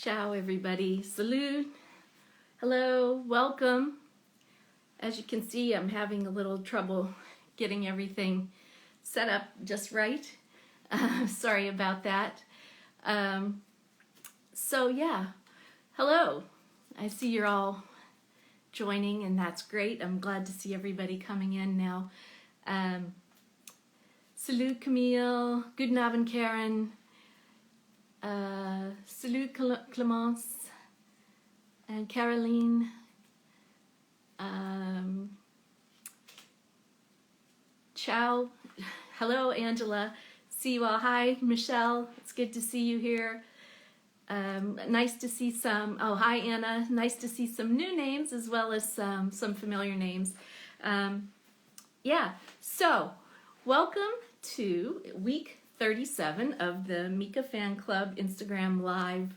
Ciao everybody, salute, hello, welcome. As you can see, I'm having a little trouble getting everything set up just right. Sorry about that. So yeah, hello. I see you're all joining and that's great. I'm glad to see everybody coming in now. Salut Camille, guten Abend Karen. Salut Clemence and Caroline. Ciao. Hello Angela. See you all. Hi Michelle. It's good to see you here. Nice to see some. Oh, hi Anna. Nice to see some new names as well as some familiar names. Yeah. So welcome to week 37 of the Mika Fan Club Instagram live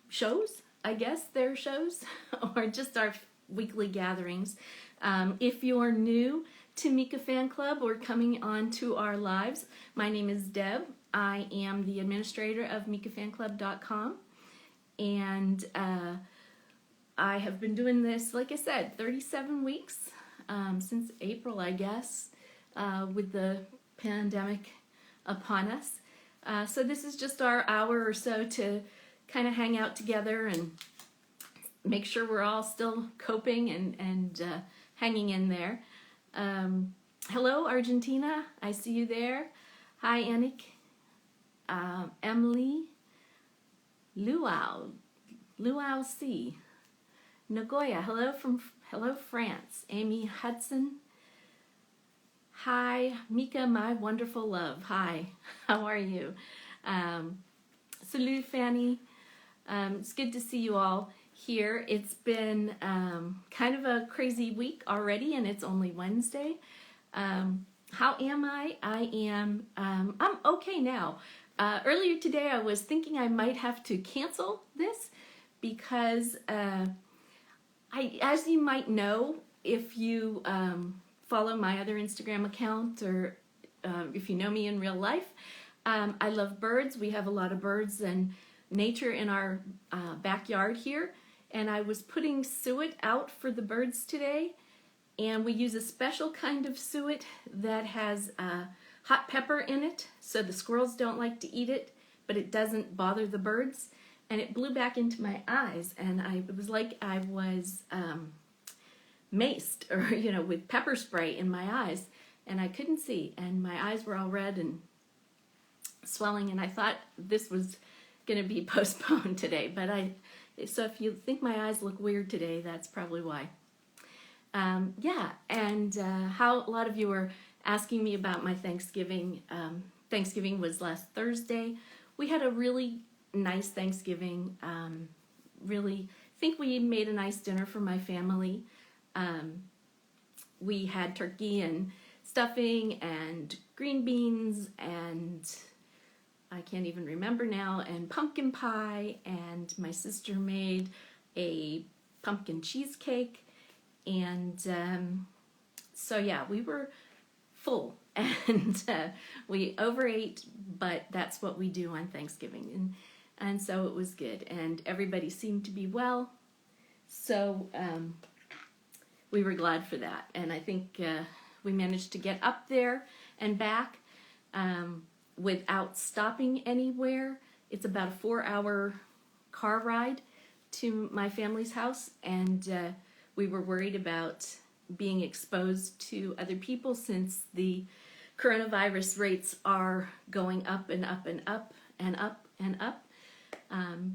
shows. I guess they're shows or just our weekly gatherings. If you're new to Mika Fan Club or coming on to our lives, my name is Deb. I am the administrator of MikaFanClub.com, and I have been doing this, like I said, 37 weeks since April, I guess, with the pandemic upon us. So this is just our hour or so to kind of hang out together and make sure we're all still coping and hanging in there. Hello Argentina, I see you there. Hi Annick, Emily, Luau C, Nagoya, hello France, Amy Hudson. Hi, Mika, my wonderful love. Hi, how are you? Salut, Fanny. It's good to see you all here. It's been kind of a crazy week already, and it's only Wednesday. How am I? I'm okay now. Earlier today, I was thinking I might have to cancel this because as you might know, if you follow my other Instagram account or if you know me in real life, I love birds. We have a lot of birds and nature in our backyard here, and I was putting suet out for the birds today, and we use a special kind of suet that has hot pepper in it, so the squirrels don't like to eat it, but it doesn't bother the birds, and it blew back into my eyes, and it was like I was maced, or with pepper spray in my eyes, and I couldn't see, and my eyes were all red and swelling, and I thought this was going to be postponed today, so if you think my eyes look weird today, that's probably why. Yeah, and how a lot of you were asking me about my Thanksgiving. Thanksgiving was last Thursday. We had a really nice Thanksgiving. Really think we made a nice dinner for my family. We had turkey and stuffing and green beans and I can't even remember now, and pumpkin pie, and my sister made a pumpkin cheesecake, and so yeah, we were full, and we overate, but that's what we do on Thanksgiving, and so it was good, and everybody seemed to be well, so we were glad for that, and I think we managed to get up there and back without stopping anywhere. It's about a 4-hour car ride to my family's house, and we were worried about being exposed to other people since the coronavirus rates are going up and up and up and up and up,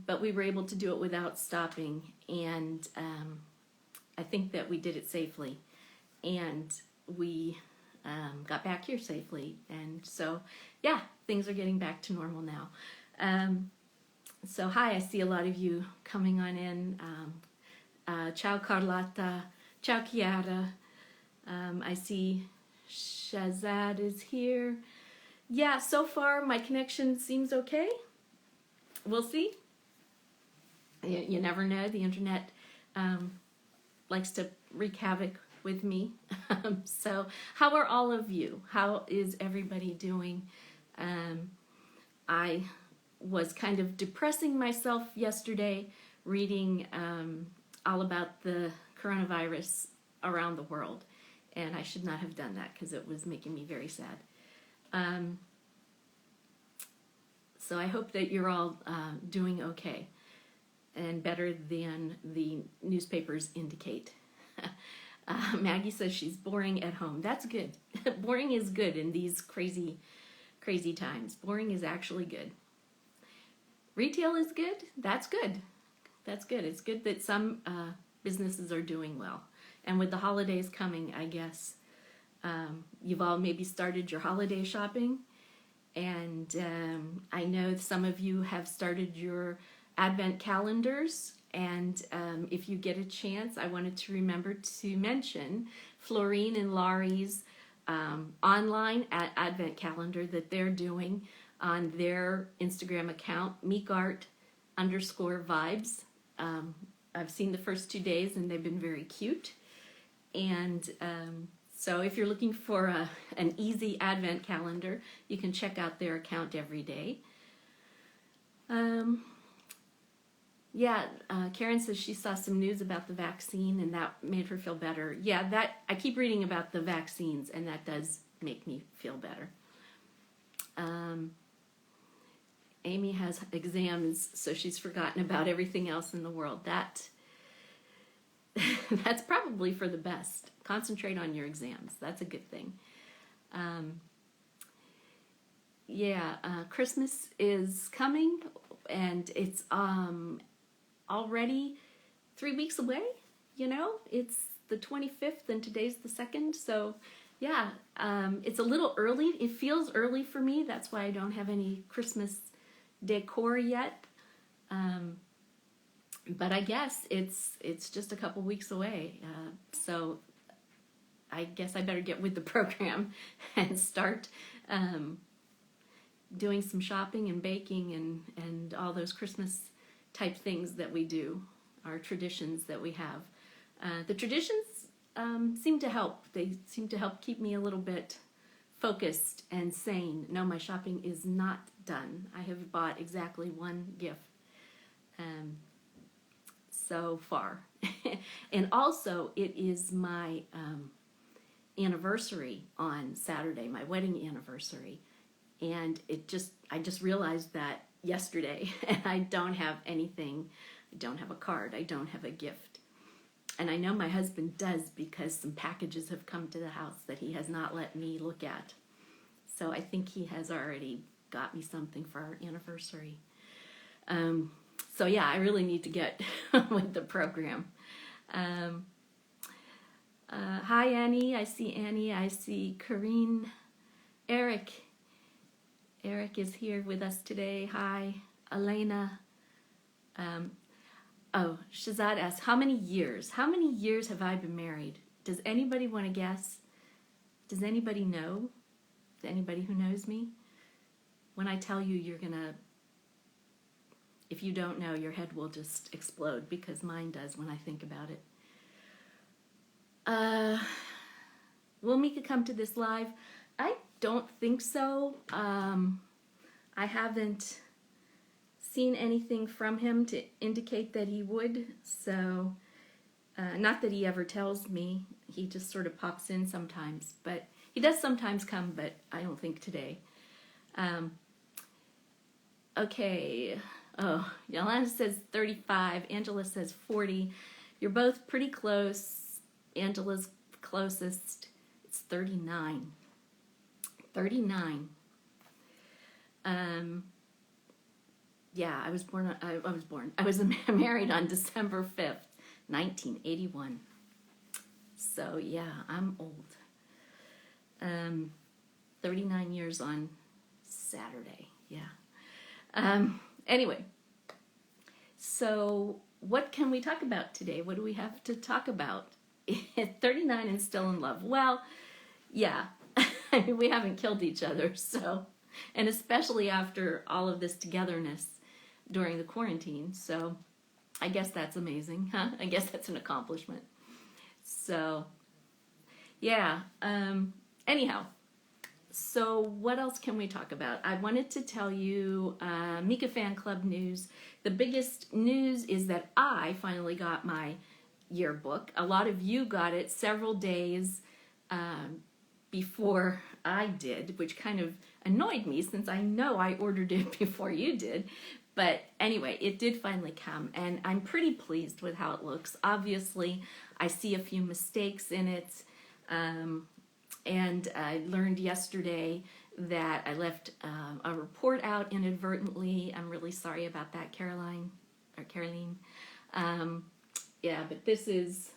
but we were able to do it without stopping, and I think that we did it safely, and we got back here safely, and so yeah, things are getting back to normal now. So hi, I see a lot of you coming on in. Ciao Carlotta, ciao Chiara. I see Shazad is here. Yeah, so far my connection seems okay. We'll see. You never know, the internet likes to wreak havoc with me. So how are all of you? How is everybody doing? I was kind of depressing myself yesterday reading all about the coronavirus around the world. And I should not have done that because it was making me very sad. So I hope that you're all doing okay and better than the newspapers indicate. Maggie says she's boring at home. That's good. Boring is good in these crazy times. Boring is actually good. Retail is good. That's good. That's good. It's good that some businesses are doing well. And with the holidays coming, I guess you've all maybe started your holiday shopping. And I know some of you have started your Advent calendars. And if you get a chance, I wanted to remember to mention Florine and Laurie's online Advent calendar that they're doing on their Instagram account, meekart_vibes. I've seen the first 2 days and they've been very cute. And so if you're looking for an easy Advent calendar, you can check out their account every day. Karen says she saw some news about the vaccine and that made her feel better. Yeah, that I keep reading about the vaccines and that does make me feel better. Amy has exams, so she's forgotten about everything else in the world. That's probably for the best. Concentrate on your exams. That's a good thing. Christmas is coming, and it's already 3 weeks away. You know, it's the 25th, and today's the 2nd. So, yeah, it's a little early. It feels early for me. That's why I don't have any Christmas decor yet. But I guess it's just a couple weeks away. So I guess I better get with the program and start doing some shopping and baking and all those Christmas type things that we do, our traditions that we have. The traditions seem to help. They seem to help keep me a little bit focused and sane. No, my shopping is not done. I have bought exactly one gift so far. And also, it is my anniversary on Saturday, my wedding anniversary. And I just realized that yesterday, and I don't have anything. I don't have a card. I don't have a gift. And I know my husband does because some packages have come to the house that he has not let me look at. So I think he has already got me something for our anniversary. So yeah, I really need to get with the program. Hi, Annie. I see Annie. I see Corrine. Eric. Eric is here with us today. Hi. Elena. Shazad asks, how many years? How many years have I been married? Does anybody want to guess? Does anybody know? Anybody who knows me? When I tell you, you're gonna, if you don't know, your head will just explode because mine does when I think about it. Will Mika come to this live? I don't think so. I haven't seen anything from him to indicate that he would, so not that he ever tells me. He just sort of pops in sometimes, but he does sometimes come, but I don't think today. Okay. Oh, Yolanda says 35. Angela says 40. You're both pretty close. Angela's closest. It's 39. 39. Yeah, I was married on December 5th, 1981. So yeah, I'm old. 39 years on Saturday. Yeah. Anyway, so what can we talk about today? What do we have to talk about? 39 and still in love. Well, yeah, I mean, we haven't killed each other, so, and especially after all of this togetherness during the quarantine, so I guess that's amazing, huh? I guess that's an accomplishment. So, yeah, anyhow, So what else can we talk about? I wanted to tell you Mika Fan Club news. The biggest news is that I finally got my yearbook. A lot of you got it several days before I did, which kind of annoyed me since I know I ordered it before you did. But anyway, it did finally come, and I'm pretty pleased with how it looks. Obviously, I see a few mistakes in it, and I learned yesterday that I left a report out inadvertently. I'm really sorry about that, Caroline. Yeah, but this is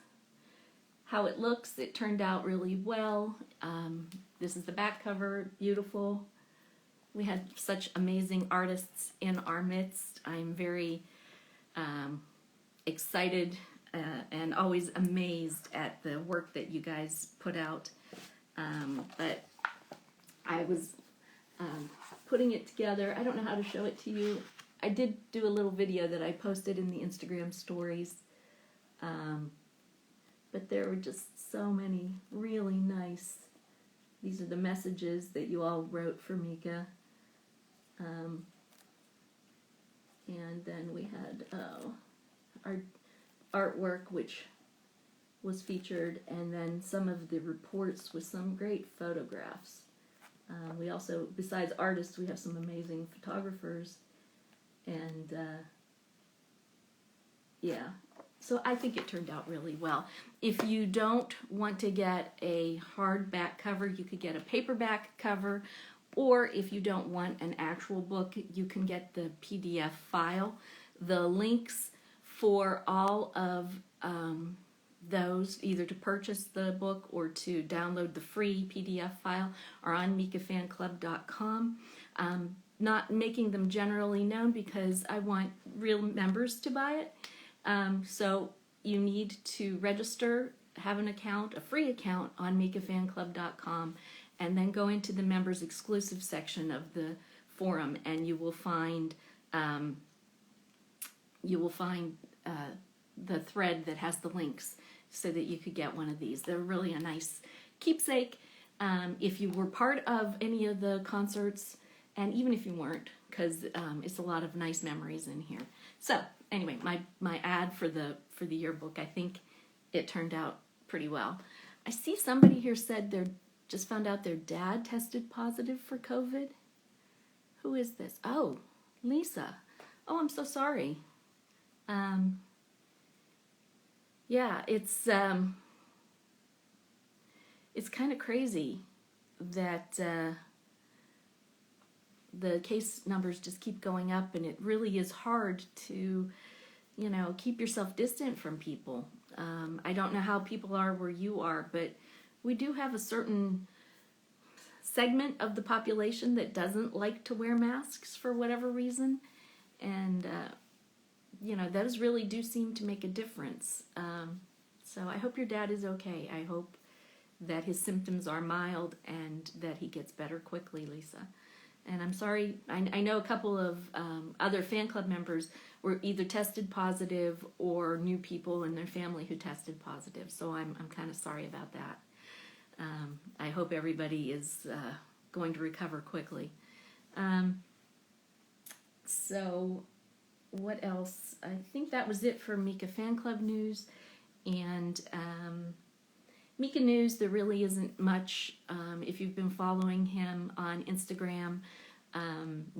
how it looks. It turned out really well. This is the back cover, beautiful. We had such amazing artists in our midst. I'm very excited and always amazed at the work that you guys put out. But I was putting it together. I don't know how to show it to you. I did do a little video that I posted in the Instagram stories. But there were just so many really nice. These are the messages that you all wrote for Mika. And then we had our artwork, which was featured, and then some of the reports with some great photographs. We also, besides artists, we have some amazing photographers. And yeah, so I think it turned out really well. If you don't want to get a hardback cover, you could get a paperback cover. Or if you don't want an actual book, you can get the PDF file. The links for all of those, either to purchase the book or to download the free PDF file, are on mikafanclub.com. Not making them generally known because I want real members to buy it. So you need to register, have an account, a free account on mikafanclub.com, and then go into the members exclusive section of the forum, and you will find the thread that has the links so that you could get one of these. They're really a nice keepsake. If you were part of any of the concerts, and even if you weren't, because it's a lot of nice memories in here. So anyway, my ad for the yearbook, I think it turned out pretty well. I see somebody here said they're just found out their dad tested positive for COVID. Who is this? Oh, Lisa. Oh, I'm so sorry. Yeah, it's kind of crazy that the case numbers just keep going up, and it really is hard to, keep yourself distant from people. I don't know how people are where you are, but we do have a certain segment of the population that doesn't like to wear masks for whatever reason. And, those really do seem to make a difference. So I hope your dad is okay. I hope that his symptoms are mild and that he gets better quickly, Lisa. And I'm sorry, I know a couple of other fan club members were either tested positive or knew people in their family who tested positive. So I'm kind of sorry about that. I hope everybody is going to recover quickly. So what else? I think that was it for Mika Fan Club news. And Mika news, there really isn't much. If you've been following him on Instagram,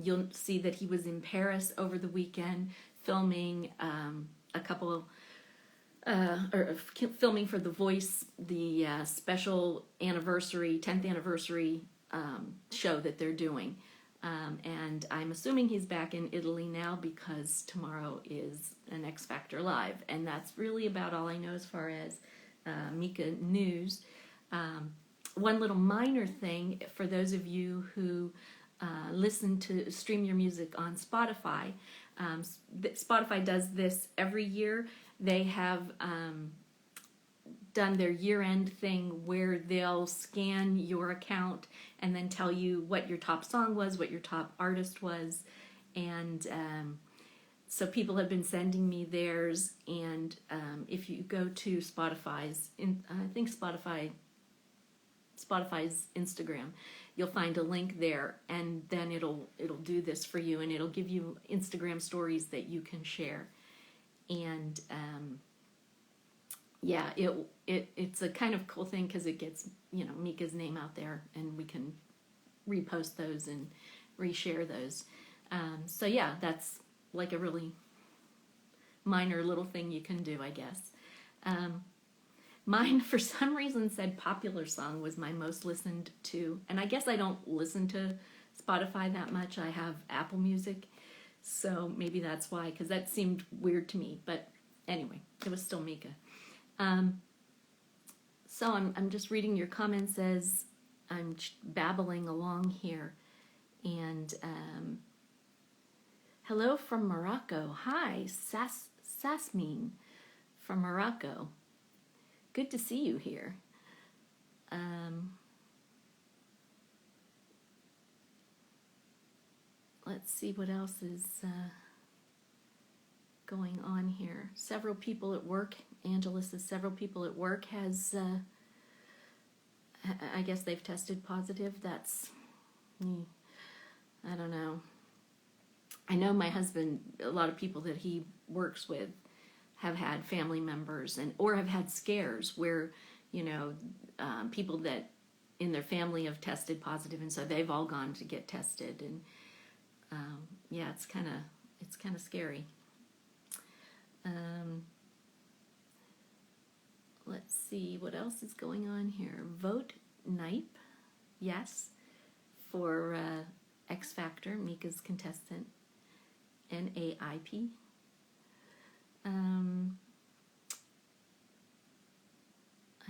you'll see that he was in Paris over the weekend filming a couple filming for The Voice, the special 10th anniversary show that they're doing. And I'm assuming he's back in Italy now because tomorrow is an X Factor Live. And that's really about all I know as far as Mika news. One little minor thing for those of you who stream your music on Spotify. Spotify does this every year. They have done their year-end thing where they'll scan your account and then tell you what your top song was, what your top artist was, and so people have been sending me theirs. And if you go to Spotify's, I think Spotify Spotify's Instagram, you'll find a link there, and then it'll do this for you, and it'll give you Instagram stories that you can share. And yeah, it's a kind of cool thing because it gets, you know, Mika's name out there, and we can repost those and reshare those. So yeah, that's like a really minor little thing you can do, I guess. Mine, for some reason, said Popular Song was my most listened to. And I guess I don't listen to Spotify that much. I have Apple Music. So maybe that's why, because that seemed weird to me. But anyway, it was still Mika. So I'm just reading your comments as I'm babbling along here. And hello from Morocco. Hi, Sasmeen from Morocco. Good to see you here. Let's see what else is going on here. Several people at work. Angela says several people at work has, I guess they've tested positive. That's, I don't know. I know my husband, a lot of people that he works with have had family members or have had scares where, you know, people that in their family have tested positive, and so they've all gone to get tested, and yeah, it's kind of scary. Let's see what else is going on here. Vote NIPE, yes, for X Factor, Mika's contestant, NAIP.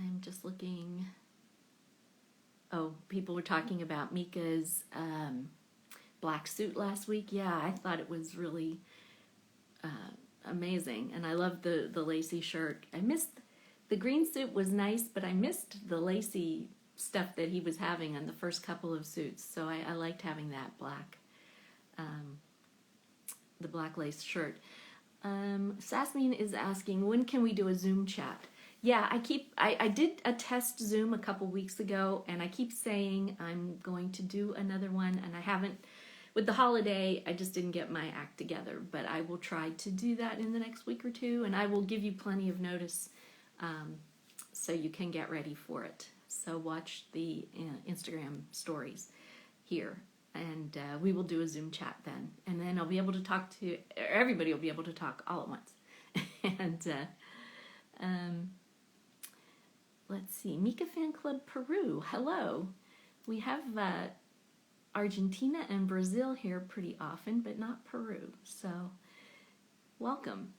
I'm just looking. Oh, people were talking about Mika's black suit last week. Yeah, I thought it was really amazing, and I loved the lacy shirt. I missed the green suit was nice, but I missed the lacy stuff that he was having on the first couple of suits. So I liked having that black, the black lace shirt. Sasmeen is asking, when can we do a Zoom chat? Yeah, I did a test Zoom a couple weeks ago, and I keep saying I'm going to do another one, and I haven't. With the holiday, I just didn't get my act together, but I will try to do that in the next week or two, and I will give you plenty of notice so you can get ready for it. So watch the Instagram stories here, and we will do a Zoom chat then, and then I'll be able to talk to everybody. Will be able to talk all at once. And let's see, Mika Fan Club Peru. Hello, we have Argentina and Brazil here pretty often, but not Peru. So welcome.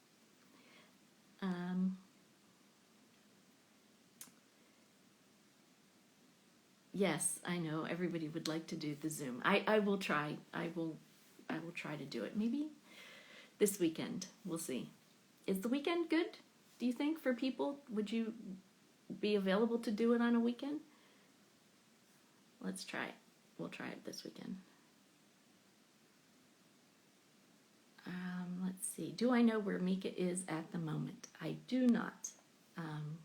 Yes, I know everybody would like to do the Zoom. I will try. I will try to do it. Maybe this weekend. We'll see. Is the weekend good, do you think, for people? Would you be available to do it on a weekend? Let's try it. We'll try it this weekend. Let's see. Do I know where Mika is at the moment? I do not.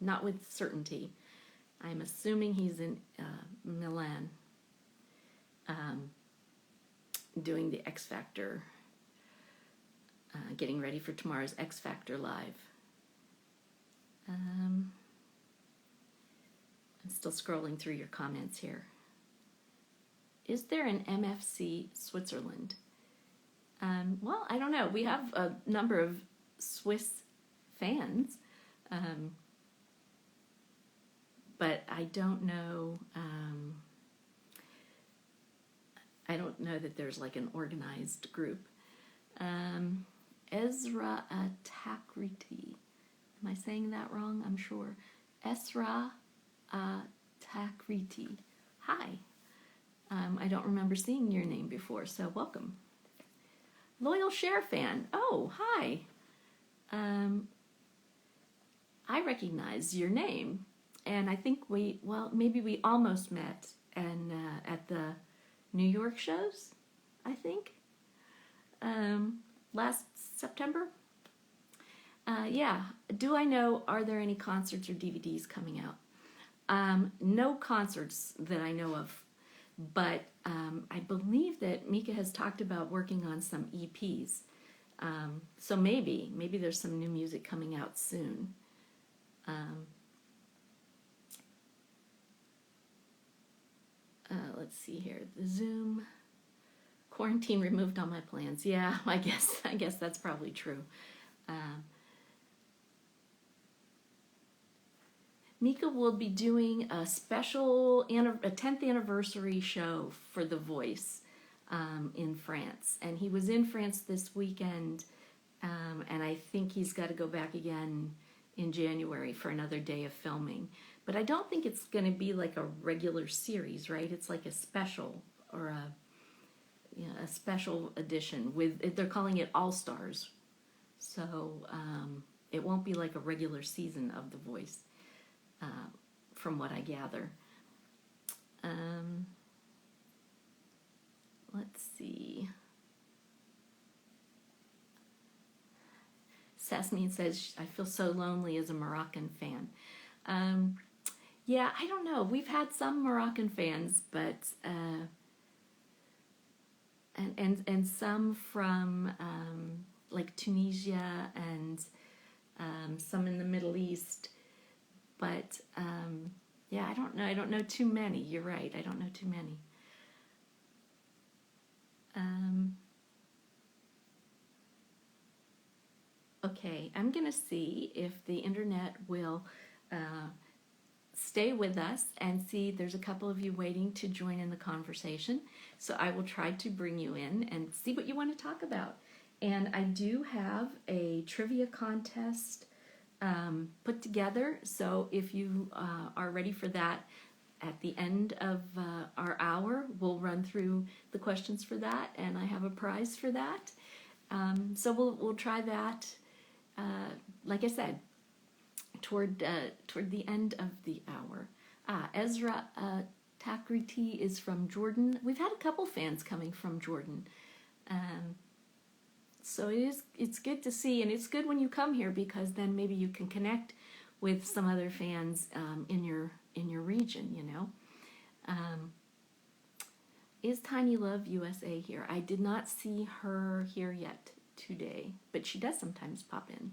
Not with certainty. I'm assuming he's in Milan, doing the X Factor, getting ready for tomorrow's X Factor Live. I'm still scrolling through your comments here. Is there an MFC Switzerland? Well, I don't know. We have a number of Swiss fans. But I don't know. I don't know that there's like an organized group. Ezra Takriti. Am I saying that wrong? I'm sure. Ezra Takriti. Hi. I don't remember seeing your name before, so welcome. Loyal Share fan. Oh, hi. I recognize your name. And I think maybe we almost met and at the New York shows, I think, last September. Yeah. Do I know, are there any concerts or DVDs coming out? No concerts that I know of, but I believe that Mika has talked about working on some EPs. So maybe there's some new music coming out soon. Let's see here. The Zoom quarantine removed all my plans. Yeah, I guess that's probably true. Mika will be doing a 10th anniversary show for The Voice in France. And he was in France this weekend, and I think he's got to go back again in January for another day of filming. But I don't think it's going to be like a regular series, right? It's like a special or a special edition they're calling it All Stars. So it won't be like a regular season of The Voice. From what I gather. Let's see. Sasmine says, I feel so lonely as a Moroccan fan. Yeah, I don't know. We've had some Moroccan fans, but and some from like Tunisia and some in the Middle East. But yeah, I don't know. I don't know too many. You're right. I don't know too many. Okay, I'm going to see if the internet will stay with us and see there's a couple of you waiting to join in the conversation. So I will try to bring you in and see what you want to talk about. And I do have a trivia contest put together. So if you are ready for that, at the end of our hour, we'll run through the questions for that, and I have a prize for that. So we'll try that. Like I said, toward the end of the hour. Ezra Takriti is from Jordan. We've had a couple fans coming from Jordan. So it's good to see, and it's good when you come here because then maybe you can connect with some other fans in your region, you know. Is Tiny Love USA here? I did not see her here yet today, but she does sometimes pop in.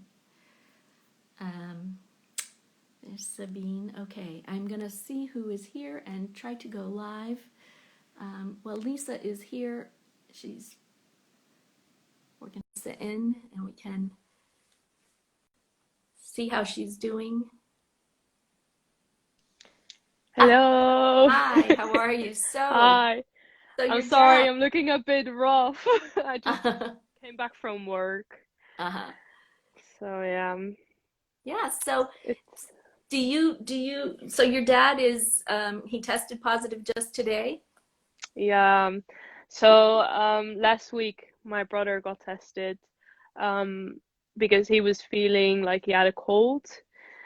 There's Sabine. Okay, I'm gonna see who is here and try to go live. Well, Lisa is here. We're gonna sit in and we can see how she's doing. Hello. Hi, how are you? Hi. So I'm your sorry, dad. I'm looking a bit rough. I just Uh-huh. came back from work. Uh-huh. So yeah, Yeah, so it's so your dad is he tested positive just today? yeah. So last week my brother got tested um because he was feeling like he had a cold.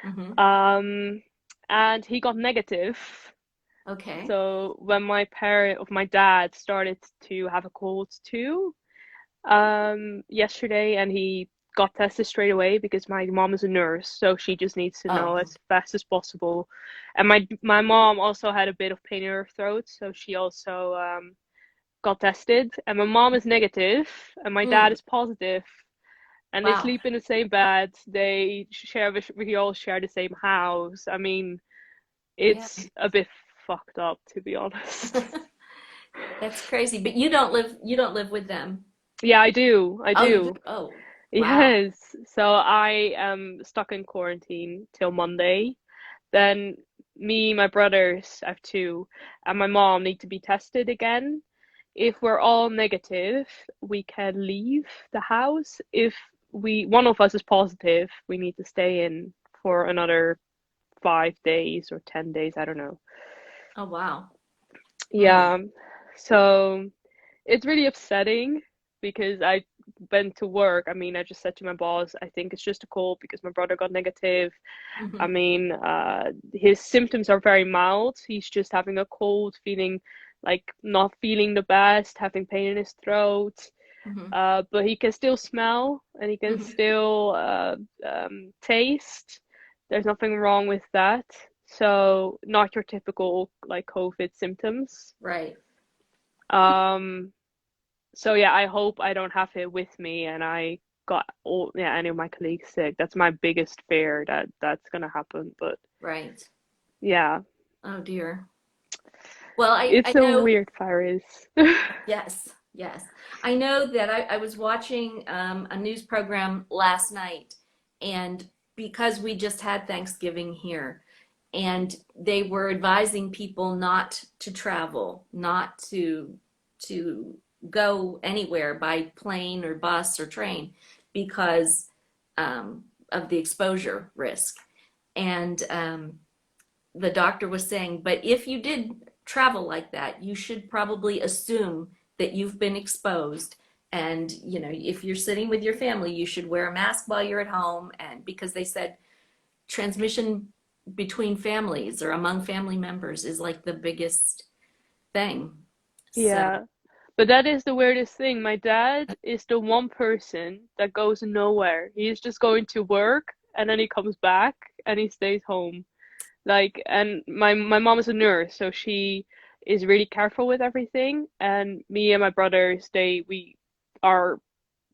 Mm-hmm. Um and he got negative. Okay. So when my dad started to have a cold too, yesterday, and he got tested straight away because my mom is a nurse, so she just needs to know Oh. as fast as possible. And my mom also had a bit of pain in her throat, so she also got tested. And my mom is negative, and my dad Mm. is positive, and they Wow. sleep in the same bed. We all share the same house. I mean, Yeah. it's a bit fucked up, to be honest. That's crazy. But you don't live with them. Yeah, I do. I Oh, you do. do. Oh, wow. Yes. So I am stuck in quarantine till Monday. Then me, my brothers, I have two, and my mom need to be tested again. If we're all negative, we can leave the house. If one of us is positive, we need to stay in for another 5 days or 10 days. I don't know. Oh, wow. Mm. Yeah. So it's really upsetting because I went to work. I mean, I just said to my boss, I think it's just a cold because my brother got negative. I Mm-hmm. mean, his symptoms are very mild. He's just having a cold, feeling like not feeling the best, having pain in his throat. Mm-hmm. But he can still smell and he can Mm-hmm. still taste. There's nothing wrong with that. So not your typical like COVID symptoms. Right. Um, so yeah, I hope I don't have it with me and I got any of my colleagues sick. That's my biggest fear that that's gonna happen. But Right. yeah, Oh dear. Well, I it's a know, weird virus. yes, yes. I know that I was watching a news program last night, and because we just had Thanksgiving here, and they were advising people not to travel, not to go anywhere by plane or bus or train because of the exposure risk. And the doctor was saying, but if you did travel like that, you should probably assume that you've been exposed. And, you know, if you're sitting with your family, you should wear a mask while you're at home. And because they said transmission between families or among family members is like the biggest thing. So, Yeah. But that is the weirdest thing. My dad is the one person that goes nowhere. He's just going to work and then he comes back and he stays home. Like, and my mom is a nurse, so she is really careful with everything. And me and my brothers, we are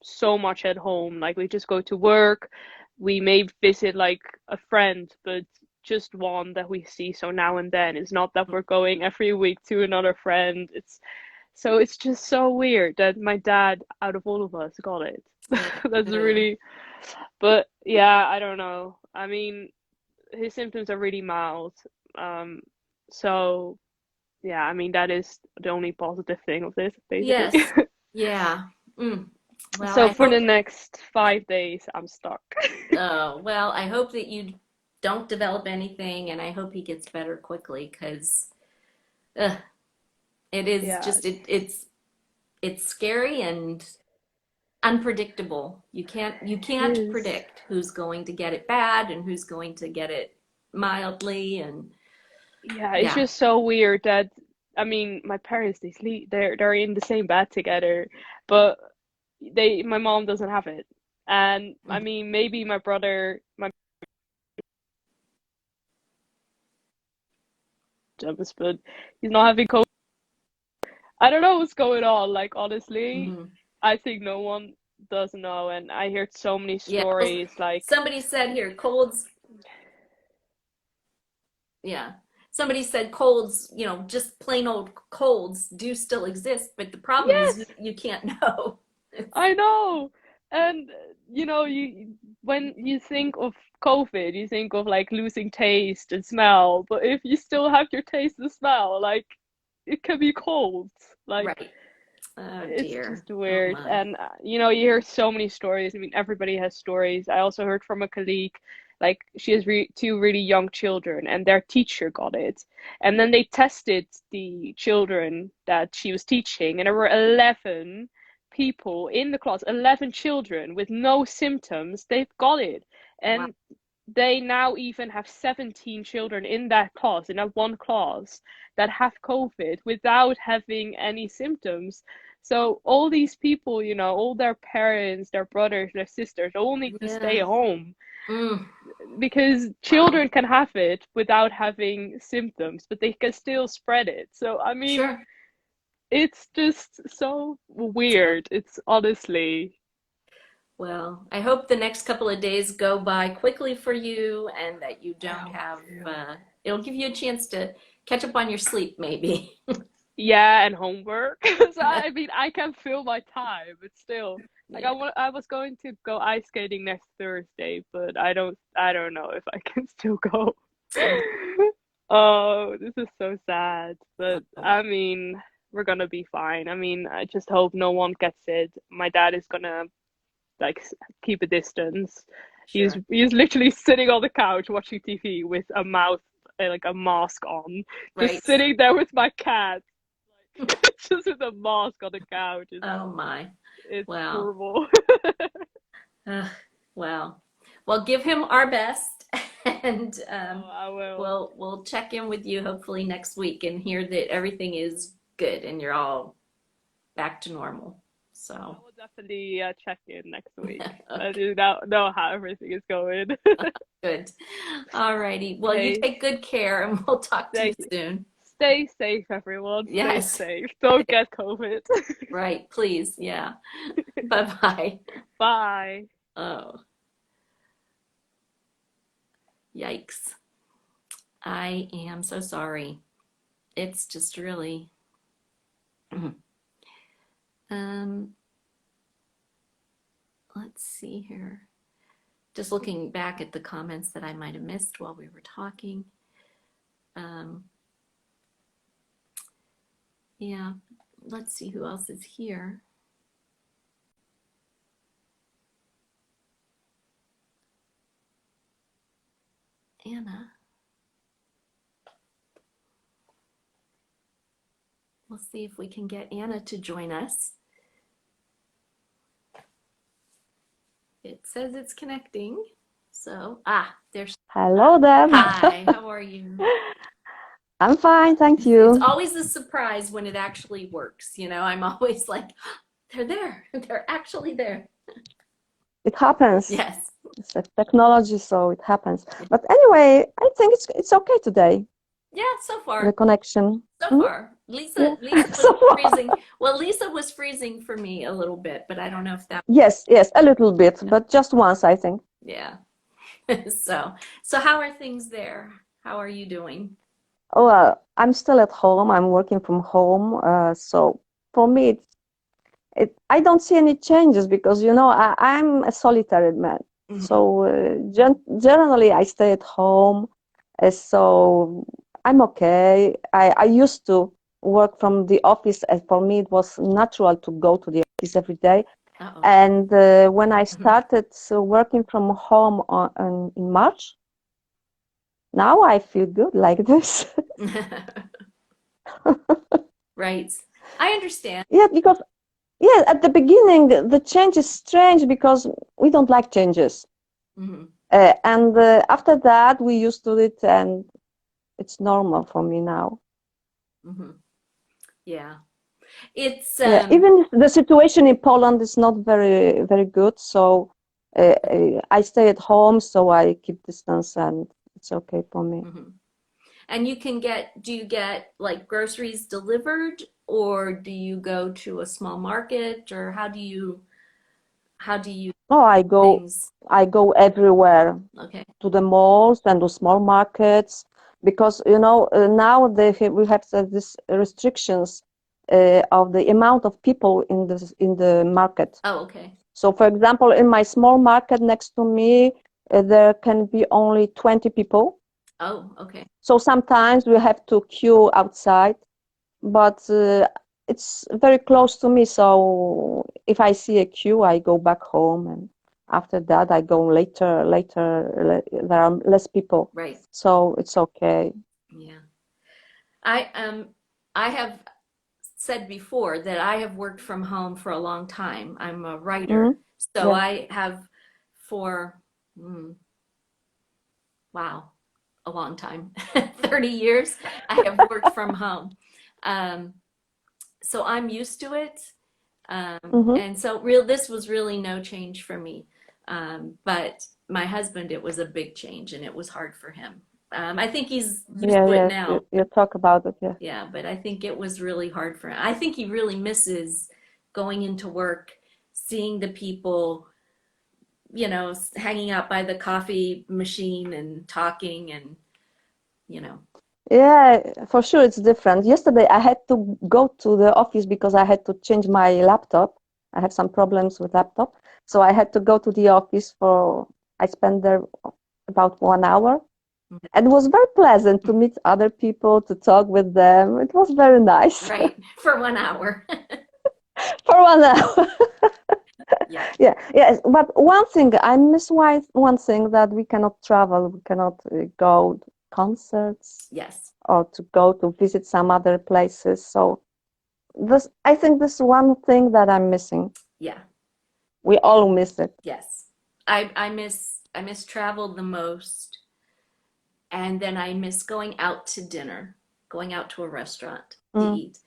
so much at home. Like, we just go to work. We may visit like a friend, but just one that we see so now and then. It's not that we're going every week to another friend. It's just so weird that my dad, out of all of us, got it. That's really, but yeah, I don't know. I mean, his symptoms are really mild. Um, so yeah, I mean that is the only positive thing of this, basically. yes, yeah. Mm. Well, So I for the hope, next 5 days, I'm stuck. well, I hope that you don't develop anything, and I hope he gets better quickly because it is Yeah, just it's scary and unpredictable. You it can't is. predict who's going to get it bad and who's going to get it mildly, and Yeah, it's yeah. just so weird that I mean, my parents they sleep they're in the same bed together, but my mom doesn't have it. And I Mm. mean, maybe my pajamas, but he's not having COVID. I don't know what's going on. Like honestly, Mhm. I think no one does know, and I heard so many Yeah. Well, stories. Like, somebody said here, colds, yeah. Somebody said colds, you know, just plain old colds do still exist, but the problem is yes, you can't know. It's, I know. And you when you think of COVID, you think of like losing taste and smell. But if you still have your taste and smell, like it can be cold. Like right. Oh it's dear. just Oh weird. my. And you hear so many stories. I mean, everybody has stories. I also heard from a colleague, like she has two really young children, and their teacher got it. And then they tested the children that she was teaching, and there were 11 people in the class, 11 children with no symptoms. They've got it. Wow. And they now even have 17 children in that class, in that one class, that have COVID without having any symptoms. So all these people, all their parents, their brothers, their sisters, all need to stay Yeah. home Mm. because Wow. children can have it without having symptoms, but they can still spread it. So, I mean, Sure. it's just so weird. It's honestly, Well, I hope the next couple of days go by quickly for you and that you I don't hope have, too. it'll give you a chance to catch up on your sleep, maybe. Yeah, and homework. So I mean, I can fill my time, but still, like Yeah. I was going to go ice skating next Thursday, but I don't know if I can still go. Oh, Oh, this is so sad. But oh, I mean, we're gonna be fine. I mean, I just hope no one gets it. My dad is gonna like keep a distance. He's sure. he's literally sitting on the couch watching TV with a mouth like a mask on, just Right. sitting there with my cat, just with a mask on the couch. Oh my. It's Wow. horrible. Uh, wow. Well, give him our best, and Oh, I will. we'll check in with you hopefully next week and hear that everything is good and you're all back to normal. So I will definitely check in next week. I do not know how everything is going. good. All righty. Well, you Okay, take good care and we'll talk to you thank you. soon. Stay safe, everyone. Stay Yes. safe. Don't get COVID. Right. Please. Yeah. Bye-bye. Bye. Oh, yikes. I am so sorry. It's just really, um, let's see here. Just looking back at the comments that I might have missed while we were talking. Um, yeah, let's see who else is here. Anna. We'll see if we can get Anna to join us. It says it's connecting. So, there's. Hello, Deb. Hi, how are you? I'm fine, thank It's you. always a surprise when it actually works. You know, I'm always like, they're there. They're actually there. It happens. Yes. It's a technology, so it happens. But anyway, I think it's okay today, Yeah, so the far. connection. So Mhm. far. Yeah. Lisa was So far. freezing. Well, Lisa was freezing for me a little bit, but I don't know if that. Yes, a little bit, but just once, I think. Yeah. So how are things there? How are you doing? Oh, I'm still at home. I'm working from home. So for me, I don't see any changes because, I'm a solitary man. Mhm. So generally, I stay at home. So I'm okay. I used to work from the office, and for me, it was natural to go to the office every day. Uh-oh. And when I started working from home in March, now I feel good like this. Right. I understand. Yeah, because at the beginning, the change is strange because we don't like changes. Mhm. And after that, we used to it, and it's normal for me now. Mhm. Yeah. It's Yeah, even the situation in Poland is not very, very good. So I stay at home, so I keep distance, and it's okay for me. mhm. And do you get like groceries delivered or do you go to a small market or how do you Oh, things? I go everywhere Okay. to the malls and to small markets because now we have these restrictions of the amount of people in the market. Oh, okay. So, for example, in my small market next to me, there can be only 20 people. Oh, okay. So sometimes we have to queue outside, but it's very close to me. So if I see a queue, I go back home, and after that, I go later. There are less people, Right. so it's okay. Yeah. I have said before that I have worked from home for a long time. I'm a writer. Mm-hmm. So Yeah. I have for wow, a long time. 30 years I have worked from home. Um, so I'm used to it. Mm-hmm. And so this was really no change for me. But my husband, it was a big change and it was hard for him. I think he's used Yeah. to it Yes. now. You talk about it. Yeah. Yeah, but I think it was really hard for him. I think he really misses going into work, seeing the people, hanging out by the coffee machine and talking and, you know. Yeah, for sure it's different. Yesterday I had to go to the office because I had to change my laptop. I have some problems with laptop. So I had to go to the office I spent there about 1 hour. And it was very pleasant to meet other people, to talk with them. It was very nice. Right, for 1 hour. For 1 hour. Yeah. Yeah, yes. But one thing, I miss one thing that we cannot travel, we cannot go to concerts Yes. or to go to visit some other places. So I think this is one thing that I'm missing. Yeah. We all miss it. Yes. I miss travel the most, and then I miss going out to dinner, going out to a restaurant to Mm. eat.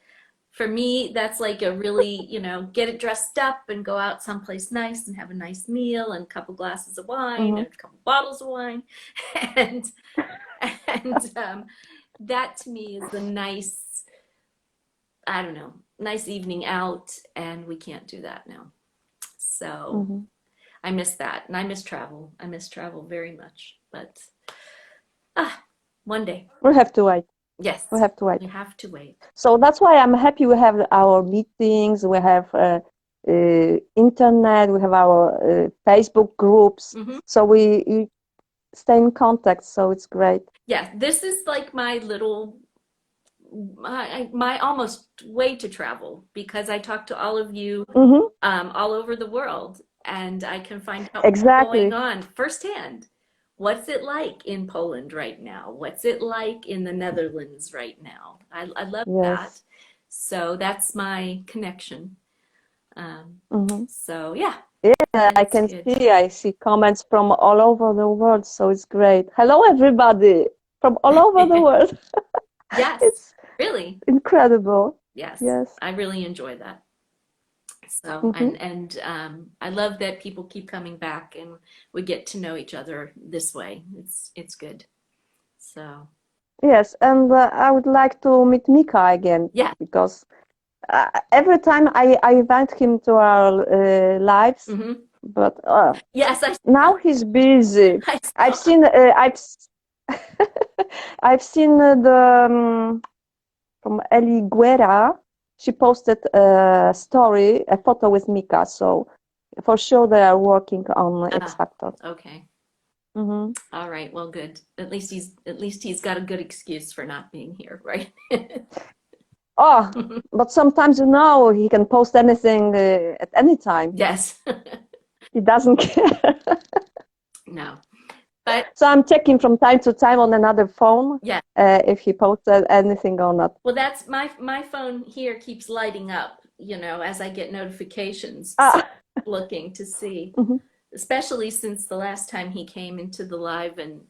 For me, that's like a really, get it dressed up and go out someplace nice and have a nice meal and a couple glasses of wine Hmm. and a couple bottles of wine. And that to me is a nice, I don't know, nice evening out, and we can't do that now. So Hmm. I miss that, and I miss travel. I miss travel very much, but one day. We have to wait. Yes, We have to wait. we have to wait. So that's why I'm happy we have our meetings, we have internet, we have our Facebook groups. Hmm. So we stay in contact. So it's great. Yeah, this is like my little, my almost way to travel, because I talk to all of you Hmm. all over the world, and I can find out what's going Exactly. on firsthand. What's it like in Poland right now? What's it like in the Netherlands right now? I love that. Yes. So that's my connection. Hmm. So yeah, Yeah, I it's can good. see. I see comments from all over the world. So it's great. Hello, everybody from all over the world. Yes, It's really. incredible. Yes, Yes. I really enjoy that. So, Hmm. I love that people keep coming back and we get to know each other this way. It's good. So, Yes, and I would like to meet Mika again yeah. because every time I invite him to our lives, Hmm. but Yes, now he's busy. I I've saw. seen I've seen from Eli Guerra. She posted a story, a photo with Mika. So for sure they are working on X Ah, Factor. okay. Hmm. All right. Well, good. At least he's got a good excuse for not being here, right? Oh, but sometimes he can post anything at any time. Yes. He doesn't care. No. But So I'm checking from time to time on another phone yeah. if he posted anything or not. Well, that's my phone here keeps lighting up, as I get notifications. So Ah, I'm looking to see, mhm, especially since the last time he came into the live and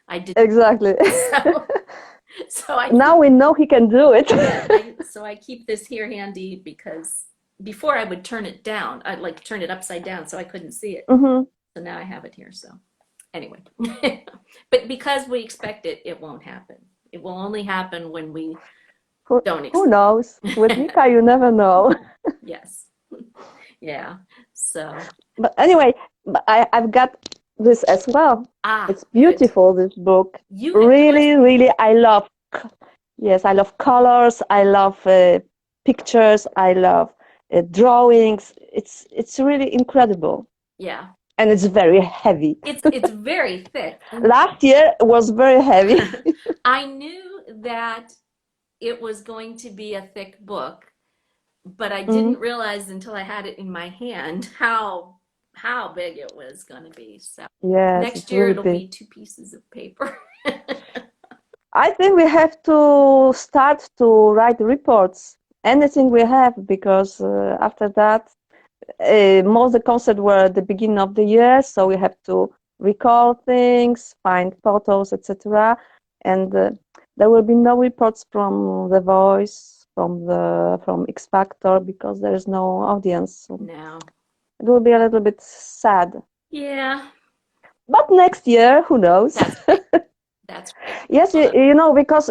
I did exactly. so so I Now keep we know he can do it. yeah, I keep this here handy because before I would turn it down. I'd like turn it upside down so I couldn't see it. Hmm. So now I have it here. So anyway, but because we expect it, it won't happen. It will only happen when we don't Who expect. knows? With Mika, you never know. Yes. Yeah. So, But anyway, I've got this as well. It's good. beautiful, this book. You have yours. Really, really, yes, I love colors. I love pictures. I love drawings. It's really incredible. Yeah. And it's very heavy. It's very thick. Last year was very heavy. I knew that it was going to be a thick book, but I Mhm. didn't realize until I had it in my hand how big it was going to be. So Yes, next it's year really it'll big. be 2 pieces of paper. I think we have to start to write reports, anything we have, because after that, most of the concerts were at the beginning of the year, so we have to recall things, find photos, etc. And there will be no reports from The Voice, from X Factor, because there is no audience. So No. it will be a little bit sad. Yeah, But next year, who knows? that's right. That's right. Yes, Hold on. because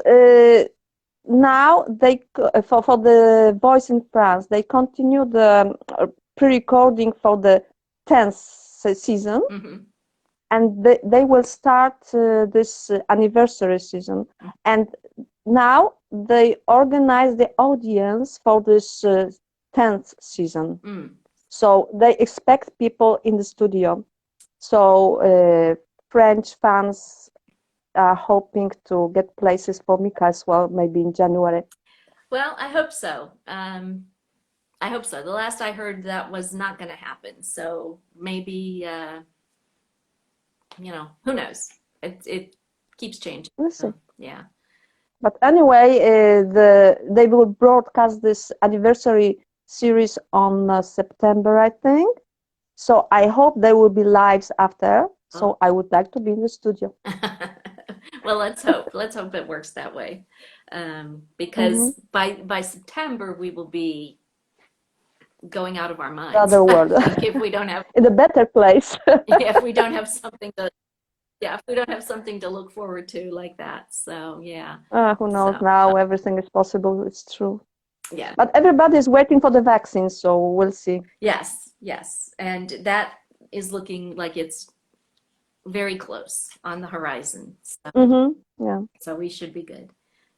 now for the Voice in France, they continue the pre-recording for the 10th season, Hmm. and they will start this anniversary season. And now they organize the audience for this 10th season. Mm. So they expect people in the studio. So French fans are hoping to get places for Mika as well, maybe in January. Well, I hope so. I hope so. The last I heard, that was not going to happen. So maybe, who knows? It keeps changing. We'll see. So, yeah. But anyway, they will broadcast this anniversary series on September, I think. So I hope there will be lives after. Oh. So I would like to be in the studio. Well, let's hope. Let's hope it works that way. Because by September we will be going out of our The minds. other world. I think if we don't have In a better place. if we don't have something to if we don't have something to look forward to like that. So yeah. Who knows So now? Everything is possible. It's true. yeah. But everybody is waiting for the vaccine, so we'll see. Yes, yes. And that is looking like it's very close on the horizon. Yeah. So we should be good.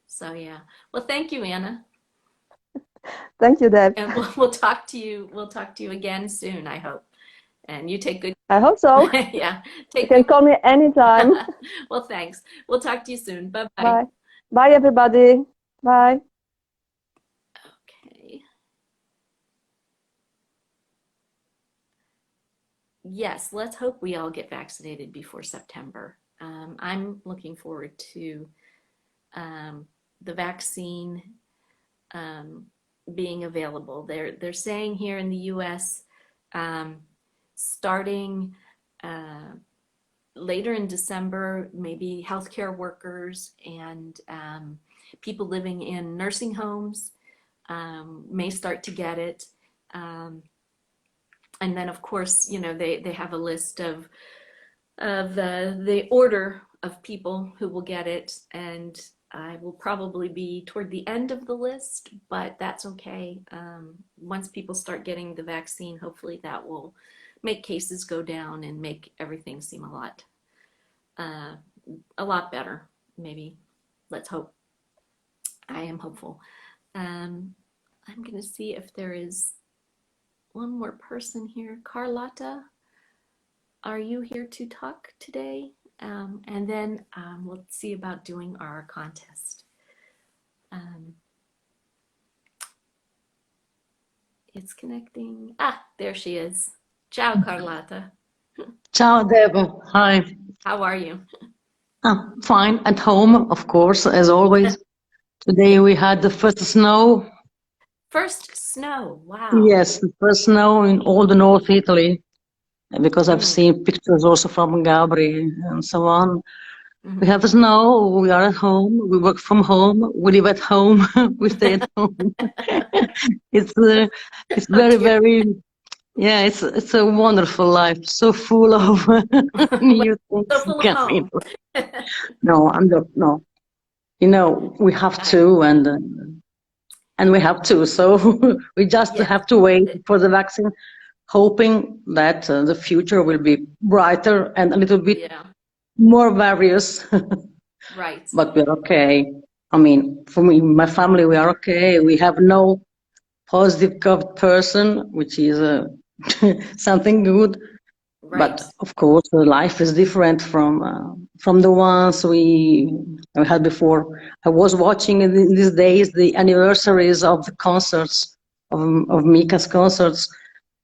So yeah. Well, thank you, Anna. Thank you, Deb. And we'll talk to you. We'll talk to you again soon, I hope. And you take good. I hope so. Yeah. You Take can good. call me anytime. Well, thanks. We'll talk to you soon. Bye-bye. Bye. Bye, everybody. Bye. Okay. Yes, let's hope we all get vaccinated before September. I'm looking forward to the vaccine being available. They're saying here in the U.S. Starting later in December, maybe healthcare workers and people living in nursing homes may start to get it. And then, of course, you know, they have a list of the order of people who will get it, and I will probably be toward the end of the list, but that's okay. Once people start getting the vaccine, hopefully that will make cases go down and make everything seem a lot better. Maybe. Let's hope. I am hopeful. I'm going to see if there is one more person here. Carlotta, are you here to talk today? And then we'll see about doing our contest. It's connecting. Ah, there she is. Ciao, Carlotta. Ciao, Deb. Hi. How are you? Fine. At home, of course, as always. Today we had the first snow. First snow. Wow. Yes, the first snow in all the North Italy. Because I've seen pictures also from Gabri and so on. We have snow, we are at home, we work from home, we live at home, we stay at home. It's very, very, yeah, it's a wonderful life, so full of new things. So full of home. No, no. You know, we have to, and we have to, so we just have to wait for the vaccine, hoping that the future will be brighter and a little bit more various. Right. But we're okay. I mean, for me, my family, we are okay. We have no positive COVID person, which is something good. Right. But of course, life is different from the ones we had before. I was watching in these days the anniversaries of the concerts of Mika's concerts,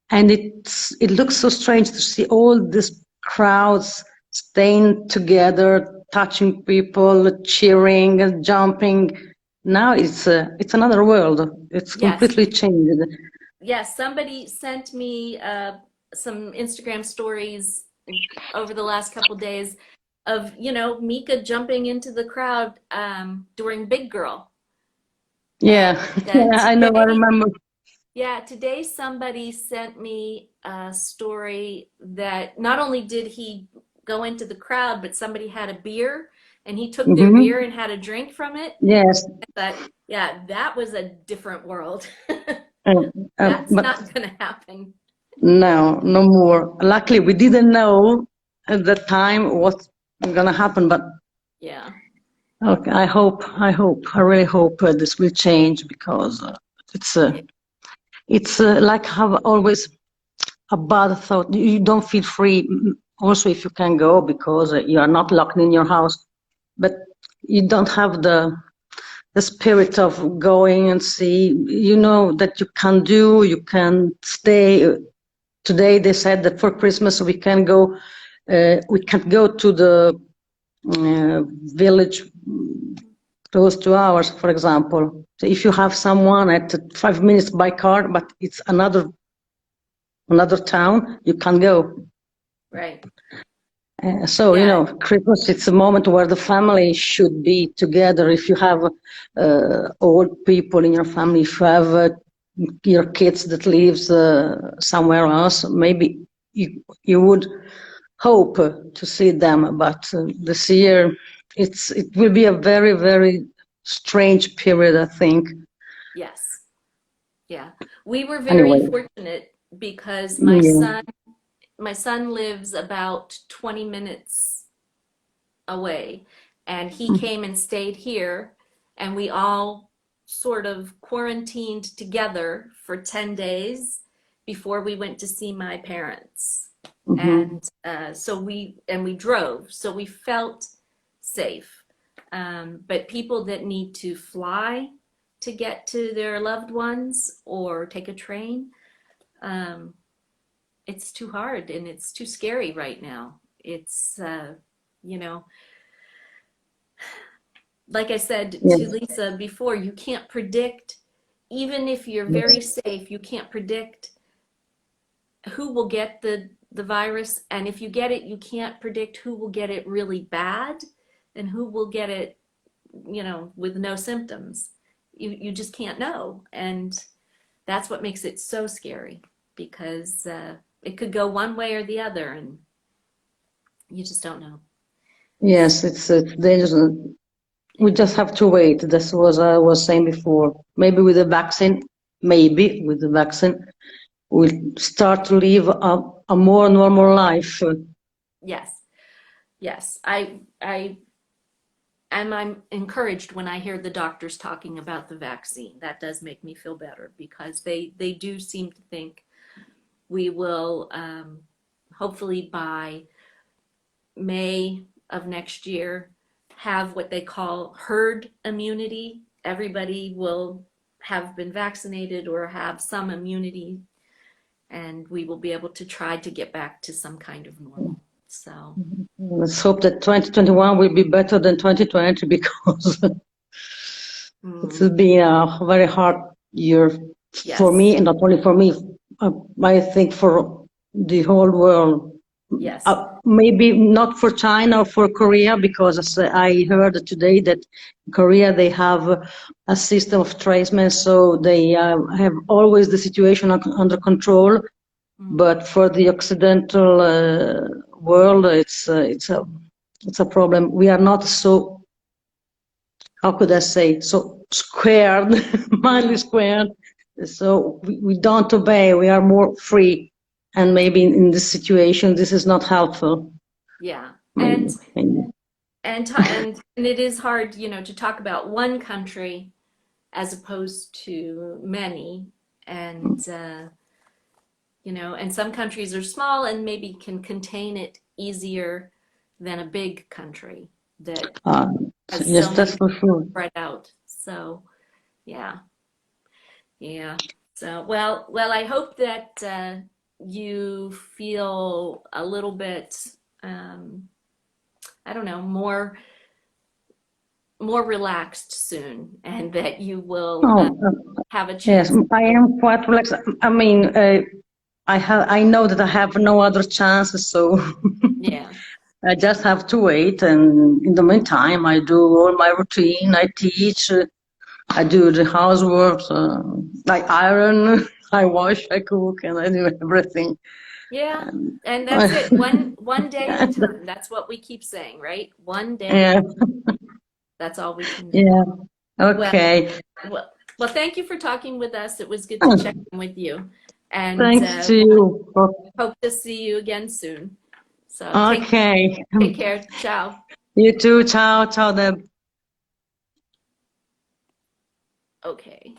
and it looks so strange to see all these crowds staying together, touching people, cheering and jumping. Now it's another world. It's completely changed. Yes, somebody sent me some Instagram stories over the last couple days of, you know, Mika jumping into the crowd during Big Girl. Yeah, I know, I remember. Yeah, today somebody sent me a story that not only did he go into the crowd, but somebody had a beer and he took their beer and had a drink from it. Yes. But yeah, that was a different world. That's not going to happen. No, no more. Luckily, we didn't know at the time what's going to happen, but yeah. Okay, I really hope this will change, because it's like have always a bad thought. You don't feel free. Also, if you can go, because you are not locked in your house, but you don't have the spirit of going and see. You know that you can stay. Today they said that for Christmas we can go. We can't go to the village close to ours, for example. So if you have someone at 5 minutes by car, but it's another town, you can go. Right. So, you Yeah, know, Christmas, it's a moment where the family should be together. If you have old people in your family, if you have your kids that lives somewhere else, maybe you would hope to see them. But this year, it will be a very, very strange period, I think. yes, yeah. We were very Anyway, fortunate because yeah. my son lives about 20 minutes away, and he came and stayed here, and we all sort of quarantined together for 10 days before we went to see my parents. Mm-hmm. And we drove, so we felt safe. But people that need to fly to get to their loved ones or take a train, um, it's too hard and it's too scary right now. It's, you know, like I said to Yes, Lisa before, you can't predict, even if you're yes. very safe, you can't predict who will get the virus. And if you get it, you can't predict who will get it really bad and who will get it, you know, with no symptoms. You just can't know. And that's what makes it so scary because it could go one way or the other and you just don't know. Yes, it's dangerous. We just have to wait. That's what I was saying before. Maybe with the vaccine, we'll start to live a more normal life. Yes, yes. I'm encouraged when I hear the doctors talking about the vaccine. That does make me feel better because they do seem to think we will hopefully by May of next year have what they call herd immunity. Everybody will have been vaccinated or have some immunity, and we will be able to try to get back to some kind of normal. So, Let's hope that 2021 will be better than 2020 because it's been a very hard year for yes, me, and not only for me, I think for the whole world. yes. Maybe not for China or for Korea, because as I heard today that Korea, they have a system of tracement, so they have always the situation under control. But for the Occidental world, it's a problem. We are not so, how could I say, so squared, mildly squared. So we don't obey. We are more free, and maybe in this situation, this is not helpful. Yeah. Maybe. And it is hard, you know, to talk about one country as opposed to many. And you know, and some countries are small and maybe can contain it easier than a big country that has Yes, so many that's for people sure. spread out. So, yeah, yeah. So, well, I hope that you feel a little bit, I don't know, more relaxed soon, and that you will Oh, have a yes, chance. I am quite relaxed. I mean, I know that I have no other chances, so Yeah, I just have to wait. And in the meantime, I do all my routine. I teach. I do the housework. I iron. I wash. I cook, and I do everything. yeah, And, and that's it. One day at a time. That's what we keep saying, right? One day at yeah, a time. That's all we can do. yeah. Well, Okay. well, thank you for talking with us. It was good to check in with you, and Thanks to we'll you. hope to see you again soon. So Okay. take care. Ciao. You too. Ciao. Ciao, Deb. Okay.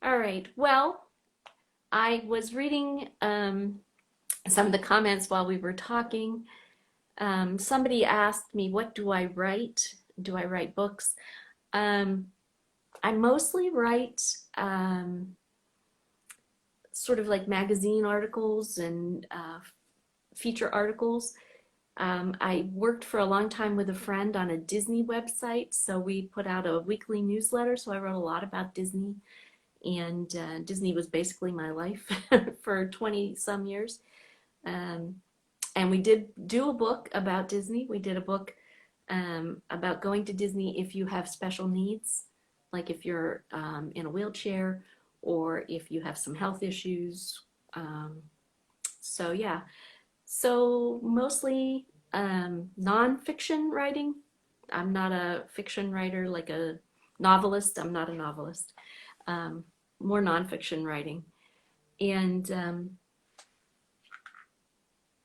All right. Well, I was reading some of the comments while we were talking. Somebody asked me, what do I write? Do I write books? I mostly write sort of like magazine articles and feature articles. I worked for a long time with a friend on a Disney website, so we put out a weekly newsletter. So I wrote a lot about Disney, and Disney was basically my life for 20 some years. And we did do a book about Disney. We did a book about going to Disney if you have special needs, like if you're in a wheelchair or if you have some health issues. So yeah, so mostly nonfiction writing. I'm not a fiction writer like a novelist. I'm not a novelist. More nonfiction writing. And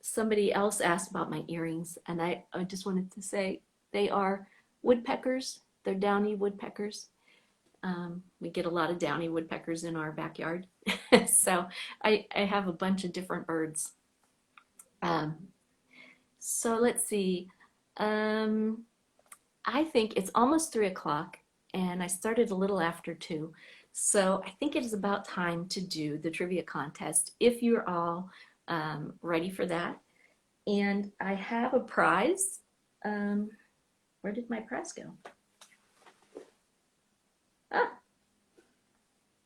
somebody else asked about my earrings, and I just wanted to say they are woodpeckers. They're downy woodpeckers. We get a lot of downy woodpeckers in our backyard. So I have a bunch of different birds. So let's see. I think it's almost 3 o'clock, and I started a little after 2. So I think it is about time to do the trivia contest if you're all ready for that. And I have a prize. Where did my prize go?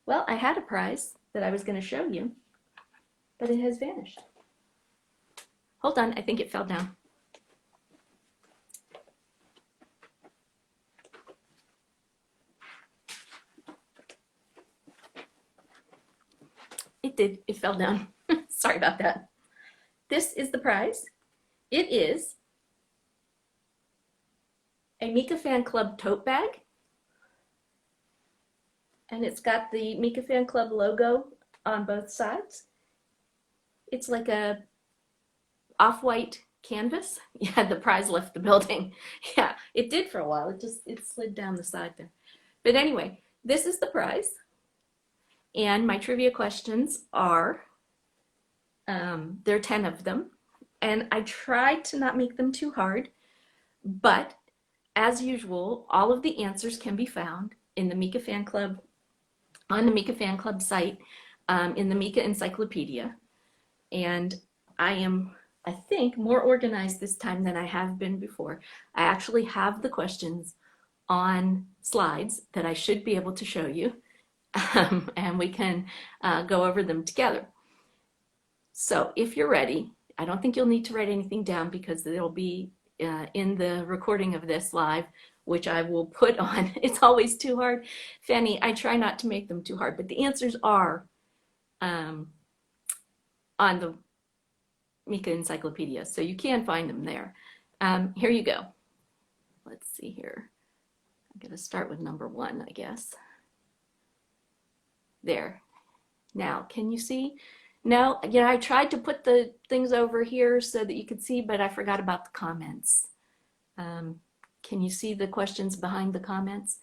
Well, I had a prize that I was going to show you, but it has vanished. Hold on, I think it fell down. It did, it fell down. Sorry about that. This is the prize. It is a Mika Fan Club tote bag. And it's got the Mika Fan Club logo on both sides. It's like a off-white canvas. Yeah, the prize left the building. Yeah, it did for a while. It slid down the side there. But anyway, this is the prize. And my trivia questions are, there are 10 of them. And I tried to not make them too hard, but as usual, all of the answers can be found in the Mika Fan Club, on the Mika Fan Club site, in the Mika Encyclopedia. And I am, I think, more organized this time than I have been before. I actually have the questions on slides that I should be able to show you, and we can go over them together. So if you're ready, I don't think you'll need to write anything down because it'll be in the recording of this live, which I will put on. It's always too hard. Fanny, I try not to make them too hard, but the answers are on the Mika Encyclopedia, so you can find them there. Here you go. Let's see here. I'm going to start with number 1, I guess. There. Now, can you see? No, yeah, I tried to put the things over here so that you could see, but I forgot about the comments. Can you see the questions behind the comments?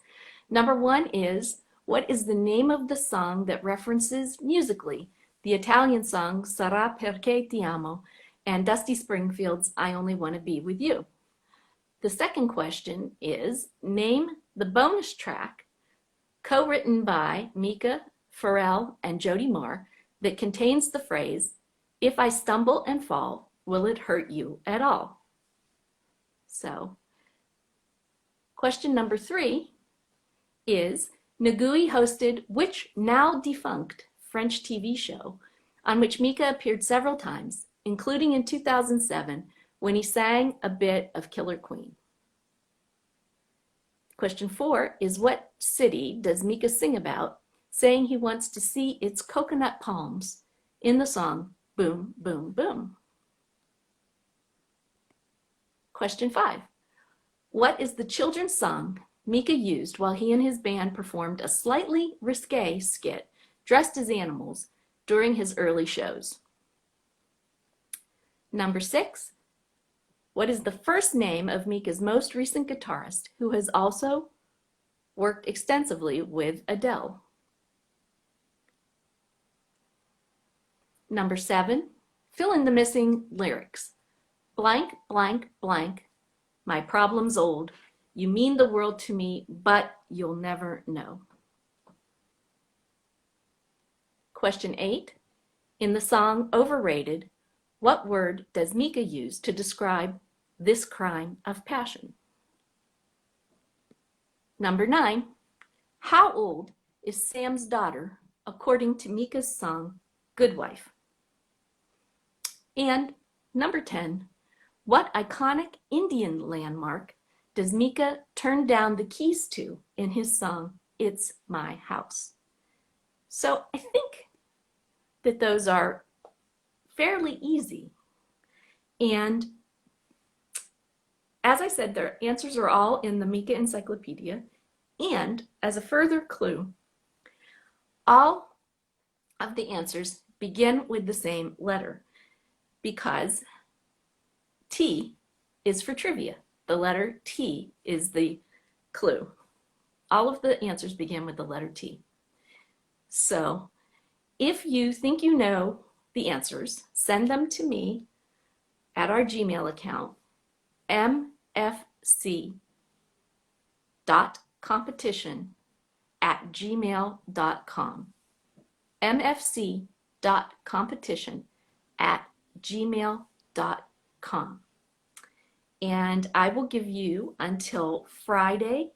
Number 1 is, what is the name of the song that references musically the Italian song Sarà perché ti amo and Dusty Springfield's I Only Want to Be With You? The second question is, name the bonus track co-written by Mika, Pharrell, and Jody Marr that contains the phrase, if I stumble and fall, will it hurt you at all? So, question number 3 is, Nagui hosted which now defunct French TV show on which Mika appeared several times, including in 2007 when he sang a bit of Killer Queen? Question 4 is, what city does Mika sing about, saying he wants to see its coconut palms in the song Boom, Boom, Boom? Question 5. What is the children's song Mika used while he and his band performed a slightly risque skit dressed as animals during his early shows? Number 6. What is the first name of Mika's most recent guitarist who has also worked extensively with Adele? Number 7, fill in the missing lyrics. Blank, blank, blank, my problem's old. You mean the world to me, but you'll never know. Question 8, in the song Overrated, what word does Mika use to describe this crime of passion? Number 9, how old is Sam's daughter according to Mika's song Good Wife? And Number 10, what iconic Indian landmark does Mika turn down the keys to in his song, It's My House? So I think that those are fairly easy. And as I said, their answers are all in the Mika Encyclopedia. And as a further clue, all of the answers begin with the same letter because T is for trivia. The letter T is the clue. All of the answers begin with the letter T. So if you think you know the answers, send them to me at our Gmail account, mfc.competition@gmail.com. mfc.competition@gmail.com. And I will give you until Friday,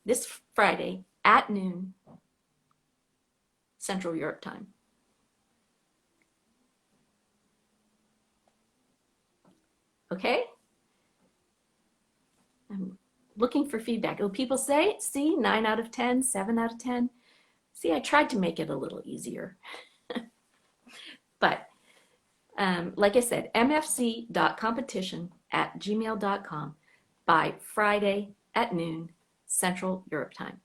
this Friday at noon, Central Europe time. Okay? I'm looking for feedback. Oh, people say, see, 9 out of 10, 7 out of 10. See, I tried to make it a little easier. But like I said, mfc.competition@gmail.com by Friday at noon, Central Europe time.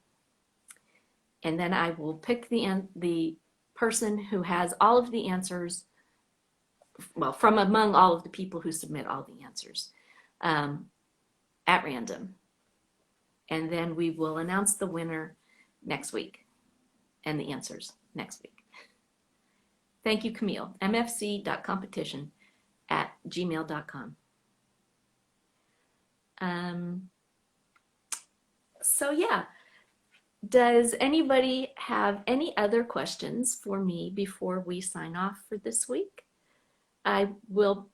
And then I will pick the person who has all of the answers, well, from among all of the people who submit all the answers at random. And then we will announce the winner next week and the answers next week. Thank you, Camille. mfc.competition@gmail.com. So yeah, does anybody have any other questions for me before we sign off for this week? I will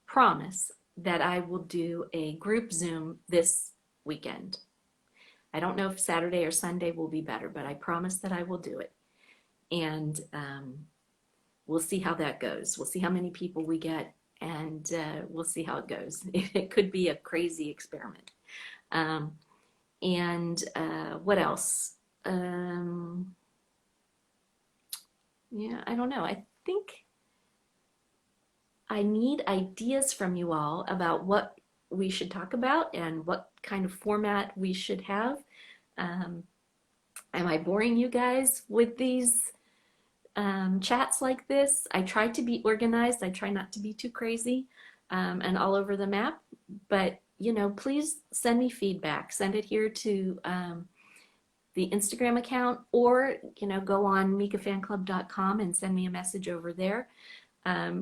promise that I will do a group Zoom this weekend. I don't know if Saturday or Sunday will be better, but I promise that I will do it. And we'll see how that goes. We'll see how many people we get, and we'll see how it goes. It could be a crazy experiment. And what else? Yeah, I don't know. I think I need ideas from you all about what we should talk about and what kind of format we should have. Am I boring you guys with these chats like this? I try to be organized. I try not to be too crazy and all over the map, but you know, please send me feedback. Send it here to the Instagram account, or you know, go on mikafanclub.com and send me a message over there,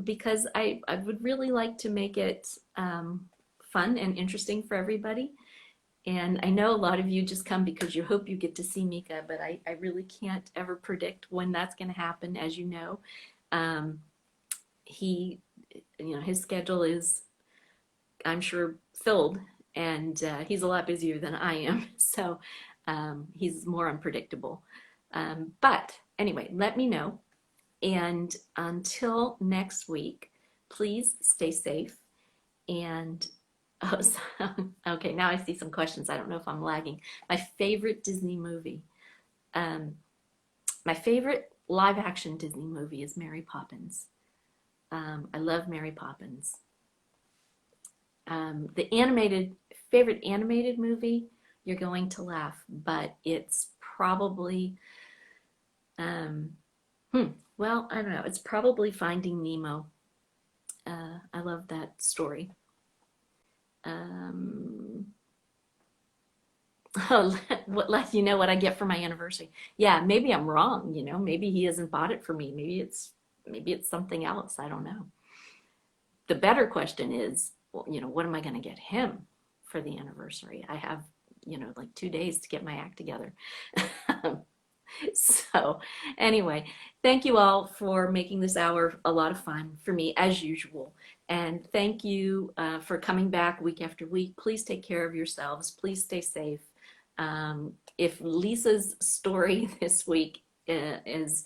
because I would really like to make it fun and interesting for everybody. And I know a lot of you just come because you hope you get to see Mika, but I really can't ever predict when that's going to happen. As you know, his schedule is, I'm sure, filled, and he's a lot busier than I am, so he's more unpredictable. But anyway, let me know. And until next week, please stay safe. And okay, now I see some questions. I don't know if I'm lagging. My favorite Disney movie. My favorite live action Disney movie is Mary Poppins. I love Mary Poppins. The favorite animated movie, you're going to laugh, but it's probably, well, I don't know. It's probably Finding Nemo. I love that story. Let you know what I get for my anniversary. Yeah, maybe I'm wrong. You know, maybe he hasn't bought it for me. Maybe it's something else. I don't know. The better question is, well, you know, what am I going to get him for the anniversary? I have, you know, like 2 days to get my act together. So anyway, thank you all for making this hour a lot of fun for me, as usual. And thank you for coming back week after week. Please take care of yourselves. Please stay safe. If Lisa's story this week is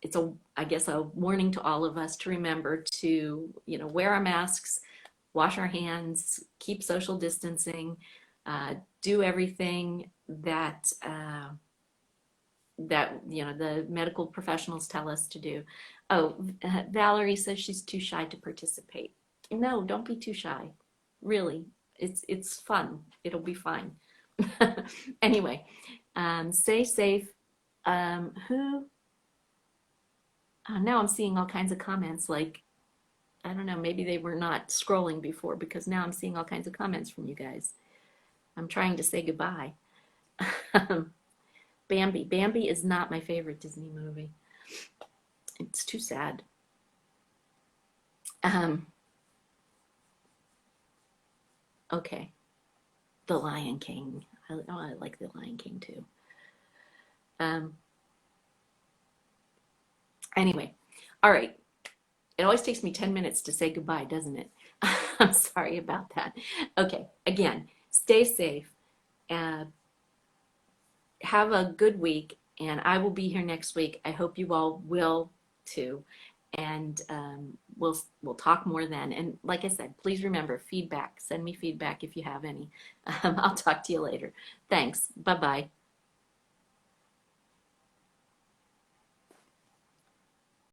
it's I guess a warning to all of us to remember to, wear our masks, wash our hands, keep social distancing, do everything that the medical professionals tell us to do. Oh, Valerie says she's too shy to participate. No, don't be too shy. Really, it's fun. It'll be fine. Anyway, stay safe. Now I'm seeing all kinds of comments like, I don't know, maybe they were not scrolling before, because now I'm seeing all kinds of comments from you guys. I'm trying to say goodbye. Bambi. Bambi is not my favorite Disney movie. It's too sad. Okay. The Lion King. I like The Lion King too. Anyway, all right. It always takes me 10 minutes to say goodbye, doesn't it? I'm sorry about that. Okay, again, stay safe. Have a good week, and I will be here next week. I hope you all will too. And we'll talk more then. And like I said, please remember feedback. Send me feedback if you have any. I'll talk to you later. Thanks. Bye-bye.